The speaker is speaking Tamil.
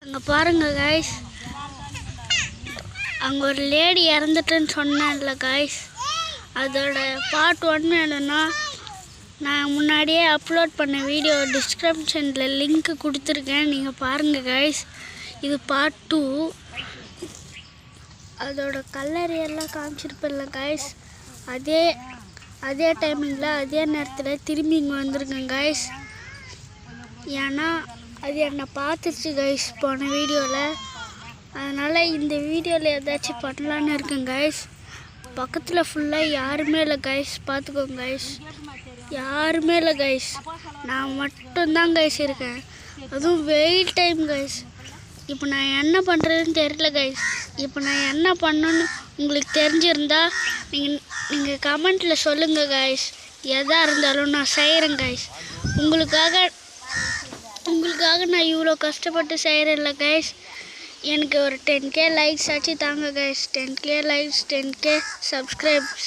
அங்கே பாருங்கள் கைஸ், அங்கே ஒரு லேடி இறந்துட்டுன்னு சொன்னேன்ல கைஸ், அதோட பார்ட் 1 வேணும்னா நான் முன்னாடியே அப்லோட் பண்ண வீடியோ டிஸ்கிரிப்ஷனில் லிங்க் கொடுத்துருக்கேன், நீங்கள் பாருங்கள் கைஸ். இது பார்ட் 2. அதோட கல்லறை எல்லாம் காமிச்சிருப்பில்ல கைஸ், அதே டைமிங்கில் அதே நேரத்தில் திரும்பி இங்கே வந்திருக்கேன் கைஸ். ஏன்னா அது என்னை பார்த்துருச்சு கைஸ் போன வீடியோவில். அதனால் இந்த வீடியோவில் ஏதாச்சும் பண்ணலான்னு இருக்கேன் கைஸ். பக்கத்தில் ஃபுல்லாக யாருமே இல்லை கைஸ், பார்த்துக்கோங்க கைஸ். யாருமே இல்லை கைஸ், நான் மட்டும்தான் கைஸ் இருக்கேன். அதுவும் வெயில் டைம் கைஸ். இப்போ நான் என்ன பண்ணுறதுன்னு தெரியல கைஸ். இப்போ நான் என்ன பண்ணணுன்னு உங்களுக்கு தெரிஞ்சிருந்தா நீங்கள் கமெண்ட்டில் சொல்லுங்கள் கைஸ். எதாக இருந்தாலும் நான் செய்கிறேன் கைஸ். உங்களுக்காக நான் இவ்வளோ கஷ்டப்பட்டு செய்கிறேன்ல கைஸ். எனக்கு ஒரு 10K லைக்ஸ் ஆச்சு தாங்க guys. 10K likes, 10K subscribes